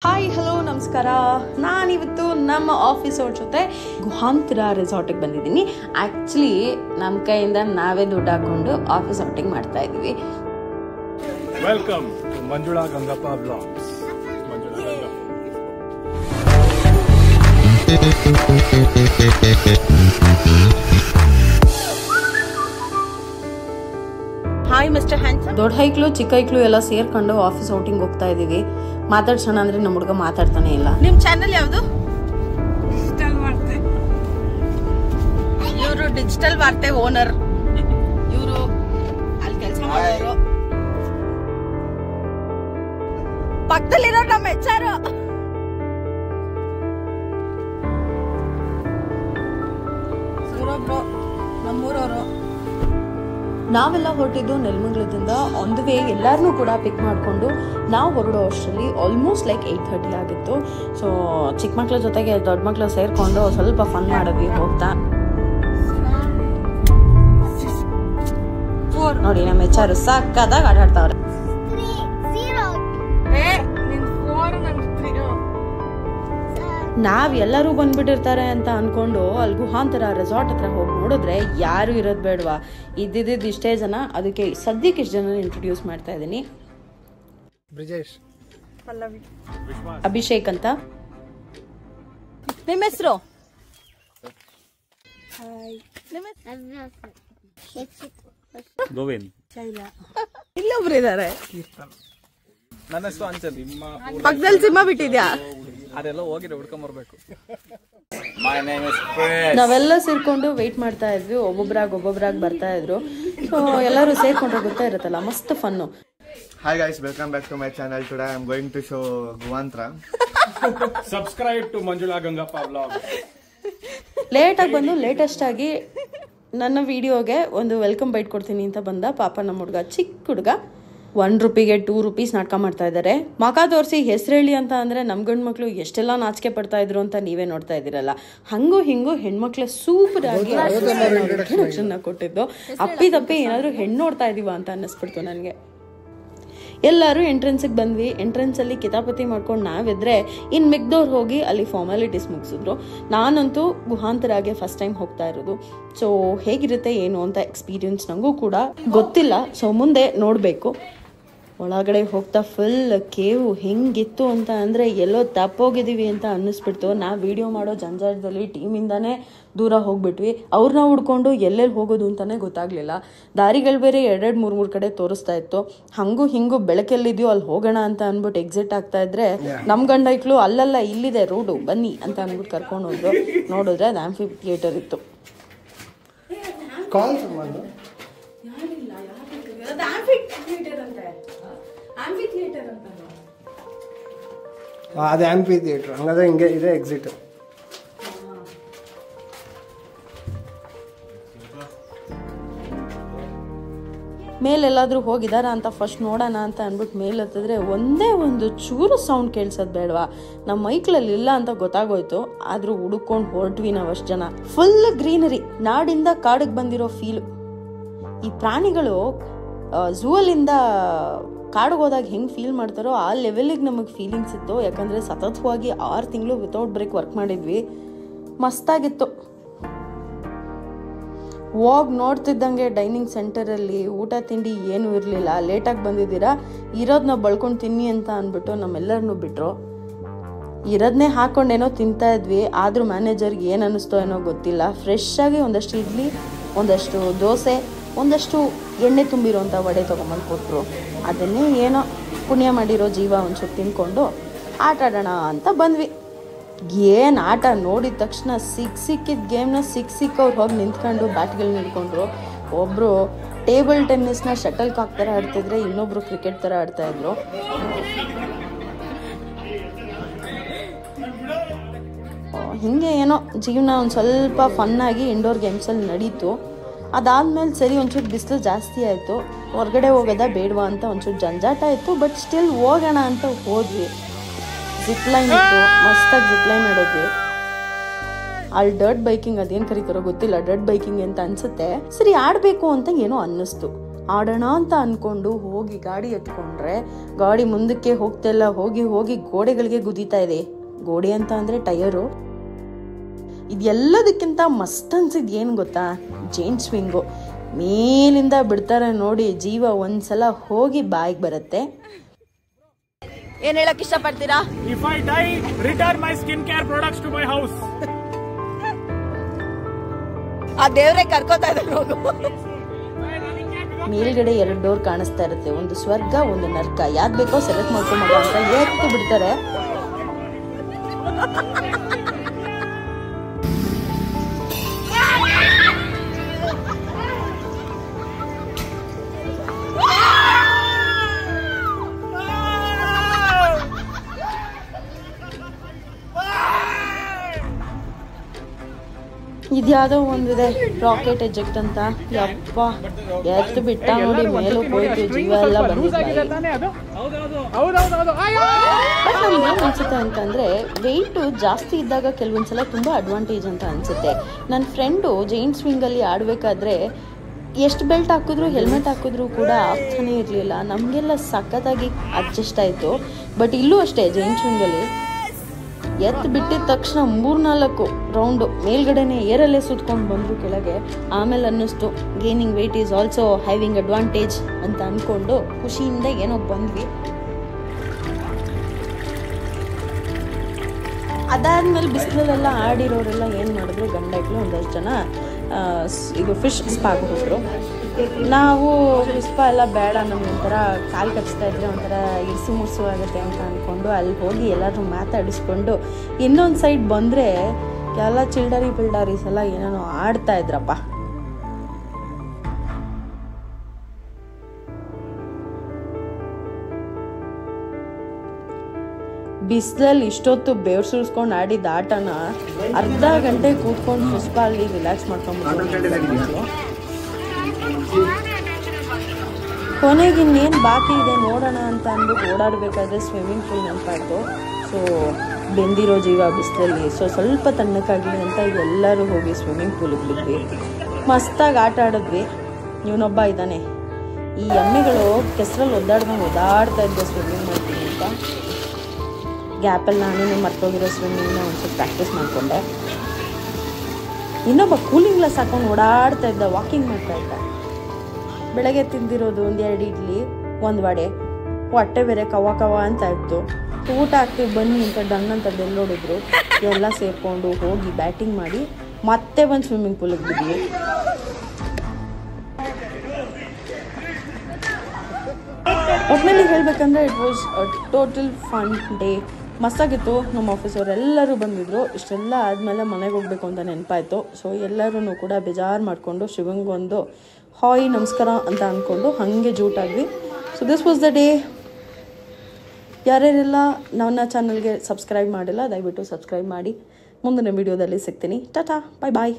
Hi hello ನಮಸ್ಕಾರ. ನಾನಿವತ್ತು ನಮ್ಮ ಆಫೀಸ್ ಅವ್ರ ಜೊತೆ ಗುಹಾಂತರ ರೆಸಾರ್ಟಿಗೆ ಬಂದಿದ್ದೀನಿ. ಆ್ಯಕ್ಚುಲಿ ನಮ್ಮ ಕೈಯಿಂದ ನಾವೇ ದುಡ್ಡು ಹಾಕೊಂಡು ಆಫೀಸ್ ಔಟಿಂಗ್ ಮಾಡ್ತಾ ಇದ್ದೀವಿ. Welcome to Manjula Gangappa blogs. Hi mister handsome. ದೊಡ್ಡ ಹೈಕ್ಳು ಚಿಕ್ಕ ಹೈಕ್ಳು ಎಲ್ಲ ಸೇರ್ಕೊಂಡು ಆಫೀಸ್ ಔಟಿಂಗ್ ಹೋಗ್ತಾ ಇದೀವಿ. ಮಾತಾಡ್ಸೋಣ ಅಂದ್ರೆ ನಮ್ಮ ಹುಡುಗ ಮಾತಾಡ್ತಾನೆ ಇಲ್ಲ. ನಿಮ್ ಚಾನೆಲ್ ಯಾವ್ದು? ಡಿಜಿಟಲ್ ವಾರ್ತೆ. ಇವರು ಡಿಜಿಟಲ್ ವಾರ್ತೆ ಓನರ್. ಇವರು ಅಲ್ಲಿ ಕೆಲಸ ಮಾಡೋರು. ಪಕ್ಕದಲ್ಲಿರೋ ನಮ್ಮ HR. ಇವರೊಬ್ರು ನಮ್ಮೂರವರು. ನಾವೆಲ್ಲ ಹೊರಟಿದ್ದು ನೆಲಮಂಗಲದಿಂದ. ಆನ್ ದ ವೇ ಎಲ್ಲರನ್ನೂ ಕೂಡ ಪಿಕ್ ಮಾಡಿಕೊಂಡು ನಾವು ಹೊರಡೋ ಅಷ್ಟರಲ್ಲಿ ಆಲ್ಮೋಸ್ಟ್ ಲೈಕ್ 8:30 ಆಗಿತ್ತು. ಸೊ ಚಿಕ್ಕ ಮಕ್ಳ ಜೊತೆಗೆ ದೊಡ್ಡ ಮಕ್ಳು ಸೇರ್ಕೊಂಡು ಸ್ವಲ್ಪ ಫನ್ ಮಾಡಿದ್ವಿ ಹೋಗ್ತಾ. ನೋಡಿ ನಮ್ಮ HR ಸಕ್ಕದಾಗ ಆಟ ಆಡ್ತಾವ್ರೆ. ನಾವ್ ಎಲ್ಲರೂ ಬಂದ್ಬಿಟ್ಟಿರ್ತಾರೆ ಅಂತ ಅನ್ಕೊಂಡು ಅಲ್ಲಿ ಗುಹಾಂತರ ರೆಸಾರ್ಟ್ ಹತ್ರ ಹೋಗಿ ನೋಡಿದ್ರೆ ಯಾರು ಇರೋದ್ ಬೇಡವಾ. ಇದ್ದಿದ್ದು ಇಷ್ಟೇ ಜನ. ಅದಕ್ಕೆ ಸದ್ಯಕ್ಕೆ ಇಷ್ಟು ಜನ ಇಂಟ್ರೊಡ್ಯೂಸ್ ಮಾಡ್ತಾ ಇದ್ದೀನಿ. ಬ್ರಿಜೇಶ್, ಪಲ್ಲವಿ, ಅಭಿಷೇಕ್ ಅಂತ. ನಿಮ್ಮ ಹೆಸರು? ಗೋವಿಂದ್. ಇಲ್ಲೊಬ್ರು ಇದಾರೆ. ನನ್ನ ಹೆಸರು ಅಂಚಲ್. ಪಕ್ಕದಲ್ಲಿ ಸಿಂಹ ಬಿಟ್ಟಿದ್ಯಾ? ಅದೆಲ್ಲ ಹೋಗಿದ್ರೆ ಹುಡ್ಕೊಂಡ್ ಬರ್ಬೇಕು. ನಾವೆಲ್ಲ ಸೇರ್ಕೊಂಡು ವೆಯ್ಟ್ ಮಾಡ್ತಾ ಇದ್ವಿ. ಒಬ್ಬೊಬ್ರಾಗಿ ಬರ್ತಾ ಇದ್ರು. ಸೊ ಎಲ್ಲರೂ ಸೇರ್ಕೊಂಡ್ರೆ ಗೊತ್ತಾ ಇರುತ್ತಲ್ಲ, ಮಸ್ತ್ fun. Hi guys, welcome back to my channel. Today I am going to show Guhantra. Subscribe to Manjula Gangappa blog. ಲೇಟಾಗಿ ಬಂದು ಲೇಟೆಸ್ಟ್ ಆಗಿ ನನ್ನ ವಿಡಿಯೋಗೆ ಒಂದು ವೆಲ್ಕಮ್ ಬೈಟ್ ಕೊಡ್ತೀನಿ ಅಂತ ಬಂದ ಪಾಪ ನಮ್ಮ ಹುಡುಗ, ಚಿಕ್ಕ ಹುಡುಗ. 1 ರೂಪಿಗೆ 2 ರೂಪೀಸ್ ನಾಟಕ ಮಾಡ್ತಾ ಇದ್ದಾರೆ. ಮಕ ತೋರಿಸಿ ಹೆಸರು ಹೇಳಿ ಅಂತ ಅಂದ್ರೆ ನಮ್ ಗಂಡು ಮಕ್ಳು ಎಷ್ಟೆಲ್ಲ ನಾಚಿಕೆ ಪಡ್ತಾ ಇದ್ರು ಅಂತ ನೀವೇ ನೋಡ್ತಾ ಇದ್ದೀರಲ್ಲ. ಹಂಗೂ ಹಿಂಗೂ ಹೆಣ್ಮಕ್ಳ ಸೂಪರ್ ಆಗಿ ಇಂಟ್ರೊಡಕ್ಷನ್ ಕೊಟ್ಟಿದ್ದು. ಅಪ್ಪಿ ತಪ್ಪಿ ಏನಾದ್ರು ಹೆಣ್ಣು ನೋಡ್ತಾ ಇದೀವ ಅಂತ ಅನ್ನಿಸ್ಬಿಡ್ತು ನನಗೆ. ಎಲ್ಲರೂ ಎಂಟ್ರೆನ್ಸಿಗೆ ಬಂದ್ವಿ. ಎಂಟ್ರೆನ್ಸಲ್ಲಿ ಕಿತಾಪತಿ ಮಾಡ್ಕೊಂಡು ನಾವಿದ್ರೆ ಇನ್ನು ಮಿಗ್ದವ್ರು ಹೋಗಿ ಅಲ್ಲಿ ಫಾರ್ಮಾಲಿಟೀಸ್ ಮುಗಿಸಿದ್ರು. ನಾನಂತೂ ಗುಹಾಂತರಾಗೆ ಫಸ್ಟ್ ಟೈಮ್ ಹೋಗ್ತಾ ಇರೋದು. ಸೊ ಹೇಗಿರುತ್ತೆ ಏನು ಅಂತ ಎಕ್ಸ್ಪೀರಿಯನ್ಸ್ ನನಗೂ ಕೂಡ ಗೊತ್ತಿಲ್ಲ. ಸೊ ಮುಂದೆ ನೋಡಬೇಕು. ಒಳಗಡೆ ಹೋಗ್ತಾ ಫುಲ್ ಕೇವು ಹೆಂಗಿತ್ತು ಅಂತ ಅಂದರೆ ಎಲ್ಲೋ ತಪ್ಪೋಗಿದ್ದೀವಿ ಅಂತ ಅನ್ನಿಸ್ಬಿಡ್ತು. ನಾವು ವಿಡಿಯೋ ಮಾಡೋ ಜಂಜಾಟದಲ್ಲಿ ಟೀಮಿಂದಾನೇ ದೂರ ಹೋಗ್ಬಿಟ್ವಿ. ಅವ್ರನ್ನ ಹುಡ್ಕೊಂಡು ಎಲ್ಲೆಲ್ಲಿ ಹೋಗೋದು ಅಂತಲೇ ಗೊತ್ತಾಗಲಿಲ್ಲ. ದಾರಿಗಳು ಬೇರೆ 2-3 ಕಡೆ ತೋರಿಸ್ತಾ ಇತ್ತು. ಹಂಗೂ ಹಿಂಗೂ ಬೆಳಕೆಲ್ಲಿದೆಯೋ ಅಲ್ಲಿ ಹೋಗೋಣ ಅಂತ ಅಂದ್ಬಿಟ್ಟು ಎಕ್ಸಿಟ್ ಆಗ್ತಾ ಇದ್ರೆ ನಮ್ಮ ಗಂಡೈಕ್ಳು ಅಲ್ಲಲ್ಲ ಇಲ್ಲಿದೆ ರೋಡು ಬನ್ನಿ ಅಂತ ಅಂದ್ಬಿಟ್ಟು ಕರ್ಕೊಂಡು ಹೋದ್ರು. ನೋಡಿದ್ರೆ ಅದು ಆಂಫಿ ಥಿಯೇಟರ್ ಇತ್ತು. ಅದು ಆಂಫಿ ಥಿಯೇಟರ್. ಹಂಗಾದ್ರೆ ಹಿಂಗೆ ಇದೆ ಎಕ್ಸಿಟ್. ಮೇಲೆಲ್ಲಾದ್ರೂ ಹೋಗಿದಾರ ಅಂತ ಫಸ್ಟ್ ನೋಡೋಣ ಅಂತ ಅಂದ್ಬಿಟ್ಟು ಮೇಲೆ ಹತ್ತಿದ್ರೆ ಒಂದೇ ಒಂದು ಚೂರು ಸೌಂಡ್ ಕೇಳಿಸೋದು ಬೇಡವಾ. ನಮ್ಮ ಮೈಕ್ಳಲ್ಲಿ ಇಲ್ಲ ಅಂತ ಗೊತ್ತಾಗೋಯ್ತು. ಆದ್ರೂ ಹುಡುಕೊಂಡು ಹೊರಟ್ವಿ ನಾವು ಅಷ್ಟು ಜನ. ಫುಲ್ ಗ್ರೀನರಿ, ನಾಡಿಂದ ಕಾಡಿಗೆ ಬಂದಿರೋ ಫೀಲು. ಈ ಪ್ರಾಣಿಗಳು ಝೂ ಅಲ್ಲಿಂದ ಕಾಡಿಗೆ ಹೋದಾಗ ಹೆಂಗೆ ಫೀಲ್ ಮಾಡ್ತಾರೋ ಆ ಲೆವೆಲಿಗೆ ನಮಗೆ ಫೀಲಿಂಗ್ಸ್ ಇತ್ತು. ಯಾಕಂದರೆ ಸತತವಾಗಿ 6 ತಿಂಗಳು ವಿತೌಟ್ ಬ್ರೇಕ್ ವರ್ಕ್ ಮಾಡಿದ್ವಿ. ಮಸ್ತಾಗಿತ್ತು. ಹೋಗಿ ನೋಡ್ತಿದ್ದಂಗೆ ಡೈನಿಂಗ್ ಸೆಂಟರಲ್ಲಿ ಊಟ ತಿಂಡಿ ಏನೂ ಇರಲಿಲ್ಲ. ಲೇಟಾಗಿ ಬಂದಿದ್ದೀರಾ, ಇರೋದನ್ನ ಬಳ್ಕೊಂಡು ತಿನ್ನಿ ಅಂತ ಅಂದ್ಬಿಟ್ಟು ನಮ್ಮೆಲ್ಲರನ್ನೂ ಬಿಟ್ಟರು. ಇರೋದನ್ನೇ ಹಾಕ್ಕೊಂಡೇನೋ ತಿಂತಾ ಇದ್ವಿ. ಆದರೂ ಮ್ಯಾನೇಜರ್ಗೆ ಏನು ಅನ್ನಿಸ್ತೋ ಏನೋ ಗೊತ್ತಿಲ್ಲ. ಫ್ರೆಶ್ ಆಗಿ ಒಂದಷ್ಟು ಇಡ್ಲಿ, ಒಂದಷ್ಟು ದೋಸೆ, ಒಂದಷ್ಟು ಎಣ್ಣೆ ತುಂಬಿರೋಂಥ ವಡೆ ತೊಗೊಂಬಂದು ಕೊಟ್ಟರು. ಅದನ್ನೇ ಏನೋ ಪುಣ್ಯ ಮಾಡಿರೋ ಜೀವ ಒಂಚೂರು ತಿನ್ಕೊಂಡು ಆಟ ಆಡೋಣ ಅಂತ ಬಂದ್ವಿ. ಏನು ಆಟ ನೋಡಿದ ತಕ್ಷಣ ಸಿಕ್ಕಿದ ಗೇಮ್ನ ಸಿಕ್ಕವ್ರು ಹೋಗಿ ನಿಂತ್ಕೊಂಡು ಬ್ಯಾಟ್ಗಳನ್ನ ಹಿಡ್ಕೊಂಡ್ರು. ಒಬ್ಬರು ಟೇಬಲ್ ಟೆನ್ನಿಸ್ನ ಶಟಲ್ ಕಾಕ್ ಥರ ಆಡ್ತಿದ್ರೆ, ಇನ್ನೊಬ್ರು ಕ್ರಿಕೆಟ್ ಥರ ಆಡ್ತಾಯಿದ್ರು. ಹೀಗೆ ಏನೋ ಜೀವನ ಒಂದು ಸ್ವಲ್ಪ ಫನ್ನಾಗಿ ಇಂಡೋರ್ ಗೇಮ್ಸಲ್ಲಿ ನಡೀತು. ಅದಾದಮೇಲೆ ಸರಿ ಒಂಚೂರು ಬಿಸಿಲು ಜಾಸ್ತಿ ಆಯಿತು. ಹೊರಗಡೆ ಹೋಗೋದ ಬೇಡವಾ ಅಂತ ಒಂಚೂರು ಜಂಜಾಟ ಇತ್ತು. ಬಟ್ ಸ್ಟಿಲ್ ಹೋಗೋಣ ಅಂತ ಹೋದ್ವಿ. ಜಿಪ್ಲೈನ್ ಇತ್ತು, ಮಸ್ತಾಗಿ ಜಿಪ್ಲೈನ್ ಆಡೋದ್ವಿ. ಅಲ್ಲಿ ಡರ್ಟ್ ಬೈಕಿಂಗ್ ಅದೇನು ಕರೀತಾರೋ ಗೊತ್ತಿಲ್ಲ, ಡರ್ಟ್ ಬೈಕಿಂಗ್ ಅಂತ ಅನ್ಸುತ್ತೆ. ಸರಿ ಆಡಬೇಕು ಅಂತ ಏನೋ ಅನ್ನಿಸ್ತು. ಆಡೋಣ ಅಂತ ಅಂದ್ಕೊಂಡು ಹೋಗಿ ಗಾಡಿ ಎತ್ಕೊಂಡ್ರೆ ಗಾಡಿ ಮುಂದಕ್ಕೆ ಹೋಗ್ತಿಲ್ಲ, ಹೋಗಿ ಹೋಗಿ ಗೋಡೆಗಳಿಗೆ ಗುದೀತಾ ಇದೆ. ಗೋಡೆ ಅಂತ ಅಂದರೆ ಟಯರು. ಇದೆಲ್ಲದಕ್ಕಿಂತ ಮಸ್ತ್ ಅನ್ಸಿದ್ದು ಏನು ಗೊತ್ತಾ, ಜೈಂಟ್ ಸ್ವಿಂಗು. ಮೇಲಿಂದ ಬಿಡ್ತಾರೆ ನೋಡಿ, ಜೀವ ಒಂದ್ಸಲ ಹೋಗಿ ಬಾಯಿಗೆ ಬರುತ್ತೆ. ಏನ್ ಹೇಳಕ್ ಇಷ್ಟಪಡ್ತೀರಾ? If I die, return my skincare products to my house. ಆ ದೇವ್ರೆ ಕರ್ಕೋತಾ ಇದ್ದಾರೆ ಹೋಗು. ಮೇಲ್ಗಡೆ 2 ಡೋರ್ ಕಾಣಿಸ್ತಾ ಇರುತ್ತೆ, ಒಂದು ಸ್ವರ್ಗ ಒಂದು ನರ್ಕ. ಯಾವ್ದು ಬೇಕೋ ಸೆಲೆಕ್ಟ್ ಮಾಡ್ಕೊಂಬ ಅಂತ ಎತ್ತು ಬಿಡ್ತಾರೆ. ಇದ್ಯಾವುದೋ ಒಂದಿದೆ ರಾಕೆಟ್ ಎಜೆಕ್ಟ್ ಅಂತ. ಯಪ್ಪ ಎತ್ತು ಬಿಟ್ಟ ನೋಡಿ, ಮೇಲೂ ಹೋಯ್ತು, ಜೀವ ಎಲ್ಲ ಬಂದಿದೆ. ಬಟ್ ನಮ್ಗೆ ಏನು ಅನ್ಸುತ್ತೆ ಅಂತಂದರೆ, ವೆಯ್ಟು ಜಾಸ್ತಿ ಇದ್ದಾಗ ಕೆಲವೊಂದ್ಸಲ ತುಂಬ ಅಡ್ವಾಂಟೇಜ್ ಅಂತ ಅನಿಸುತ್ತೆ. ನನ್ನ ಫ್ರೆಂಡು ಜೈಂಟ್ ಸ್ವಿಂಗಲ್ಲಿ ಆಡಬೇಕಾದ್ರೆ ಎಷ್ಟು ಬೆಲ್ಟ್ ಹಾಕಿದ್ರು ಹೆಲ್ಮೆಟ್ ಹಾಕಿದ್ರು ಕೂಡ ಆಗ್ತಾನೆ ಇರಲಿಲ್ಲ. ನಮಗೆಲ್ಲ ಸಖತ್ತಾಗಿ ಅಡ್ಜಸ್ಟ್ ಆಯಿತು. ಬಟ್ ಇಲ್ಲೂ ಅಷ್ಟೇ, ಜೈಂಟ್ ಸ್ವಿಂಗಲ್ಲಿ ಎತ್ತು ಬಿಟ್ಟಿದ ತಕ್ಷಣ 3-4 ರೌಂಡು ಮೇಲ್ಗಡೆನೆ ಏರಲ್ಲೇ ಸುತ್ಕೊಂಡು ಬಂದರು ಕೆಳಗೆ. ಆಮೇಲೆ ಅನ್ನಿಸ್ತು gaining weight is also having advantage ಅಂತ ಅಂದ್ಕೊಂಡು ಖುಷಿಯಿಂದ ಏನೋ ಬಂದ್ವಿ. ಅದಾದ್ಮೇಲೆ ಬಿಸಿಲಲ್ಲೆಲ್ಲ ಆಡಿರೋರೆಲ್ಲ ಏನು ಮಾಡಿದ್ರು, ಗಂಡ ಹೆಕ್ಳು ಒಂದಷ್ಟು ಜನ ಈಗ ಫಿಶ್ ಸ್ಪಾಗೆ ಹೋದರು. ನಾವು ಪುಷ್ಪ ಎಲ್ಲ ಬೇಡ, ನಮ್ಗೆ ಒಂಥರ ಕಾಲು ಕಚ್ತಾ ಇದ್ರೆ ಒಂಥರ ಇರಿಸು ಮುರ್ಸು ಆಗುತ್ತೆ ಅಂತ ಅಂದ್ಕೊಂಡು ಅಲ್ಲಿ ಹೋಗಿ ಎಲ್ಲರೂ ಮಾತಾಡಿಸ್ಕೊಂಡು ಇನ್ನೊಂದು ಸೈಡ್ ಬಂದರೆ ಎಲ್ಲ ಚಿಲ್ಡರೀಸ್ ಎಲ್ಲ ಏನೇನೋ ಆಡ್ತಾ ಇದ್ರಪ್ಪ. ಬಿಸಿಲಲ್ಲಿ ಇಷ್ಟೊತ್ತು ಬೆವ್ರು ಸುರಿಸ್ಕೊಂಡು ಆಡಿದ ಆಟನ ಅರ್ಧ ಗಂಟೆ ಕೂತ್ಕೊಂಡು ಪುಷ್ಪ ಅಲ್ಲಿ ರಿಲ್ಯಾಕ್ಸ್ ಮಾಡ್ಕೊಂಡ್ಬಿಟ್ಟು ಕೊನೆಗೆ ಇನ್ನೇನು ಬಾಕಿ ಇದೆ ನೋಡೋಣ ಅಂತ ಅಂದ್ಬಿಟ್ಟು ಓಡಾಡಬೇಕಾದ್ರೆ ಸ್ವಿಮ್ಮಿಂಗ್ ಪೂಲ್ ನೆನಪಾಯಿತು. ಸೊ ಬೆಂದಿರೋ ಜೀವ ಬಿಸಿಲಲ್ಲಿ, ಸೊ ಸ್ವಲ್ಪ ತಣ್ಣಕ್ಕಾಗಲಿ ಅಂತ ಎಲ್ಲರೂ ಹೋಗಿ ಸ್ವಿಮ್ಮಿಂಗ್ ಪೂಲಿಗೆ ಬಿದ್ವಿ. ಮಸ್ತಾಗಿ ಆಟ ಆಡಿದ್ವಿ. ಇವನೊಬ್ಬ ಇದ್ದಾನೆ, ಈ ಎಮ್ಮೆಗಳು ಕೆಸರಲ್ಲಿ ಓದಾಡ್ತಾ ಇದ್ದೆ ಸ್ವಿಮ್ಮಿಂಗ್ ಮಾಡ್ತೀನಿ ಅಂತ. ಗ್ಯಾಪಲ್ಲಿ ನಾನು ಮರ್ತೋಗಿರೋ ಸ್ವಿಮ್ಮಿಂಗ್ನ ಒಂದ್ಸಲ ಪ್ರಾಕ್ಟೀಸ್ ಮಾಡಿಕೊಂಡೆ. ಇನ್ನೊಬ್ಬ ಕೂಲಿಂಗ್ ಗ್ಲಾಸ್ ಹಾಕೊಂಡು ಓಡಾಡ್ತಾ ಇದ್ದ, ವಾಕಿಂಗ್ ಮಾಡ್ತಾ ಇದ್ದ. ಬೆಳಗ್ಗೆ ತಿಂದಿರೋದು 1-2 ಇಡ್ಲಿ 1 ವಡೆ, ಹೊಟ್ಟೆ ಬೇರೆ ಕವ ಅಂತ ಇತ್ತು. ಊಟ ಹಾಕ್ತೀವಿ ಬನ್ನಿ ಅಂತ ಡನ್ ಅಂತ ಬೆಲ್ಲೋಡಿದ್ರು. ಎಲ್ಲ ಸೇರಿಕೊಂಡು ಹೋಗಿ ಬ್ಯಾಟಿಂಗ್ ಮಾಡಿ ಮತ್ತೆ ಬಂದು ಸ್ವಿಮ್ಮಿಂಗ್ ಪೂಲಿಗೆ ಬಿದ್ವಿ. ಒಟ್ಟಿನಲ್ಲಿ ಹೇಳಬೇಕಂದ್ರೆ it was total fun day. ಮಸ್ತಾಗಿತ್ತು. ನಮ್ಮ ಆಫೀಸವರೆಲ್ಲರೂ ಬಂದಿದ್ದರು. ಇಷ್ಟೆಲ್ಲ ಆದಮೇಲೆ ಮನೆಗೆ ಹೋಗಬೇಕು ಅಂತ ನೆನಪಾಯಿತು. ಸೊ ಎಲ್ಲರೂ ಕೂಡ ಬೇಜಾರು ಮಾಡಿಕೊಂಡು ಶಿವಂಗೊಂದು ಹಾಯ್ ನಮಸ್ಕಾರ ಅಂತ ಅಂದ್ಕೊಂಡು ಹಾಗೆ ಜೂಟಾದ್ವಿ. So this was the day. ಯಾರ್ಯಾರೆಲ್ಲ ನನ್ನ ಚಾನಲ್ಗೆ ಸಬ್ಸ್ಕ್ರೈಬ್ ಮಾಡಿಲ್ಲ ದಯವಿಟ್ಟು ಸಬ್ಸ್ಕ್ರೈಬ್ ಮಾಡಿ. ಮುಂದಿನ ವಿಡಿಯೋದಲ್ಲಿ ಸಿಗ್ತೀನಿ. ಟಾಟಾ, ಬಾಯ್ ಬಾಯ್.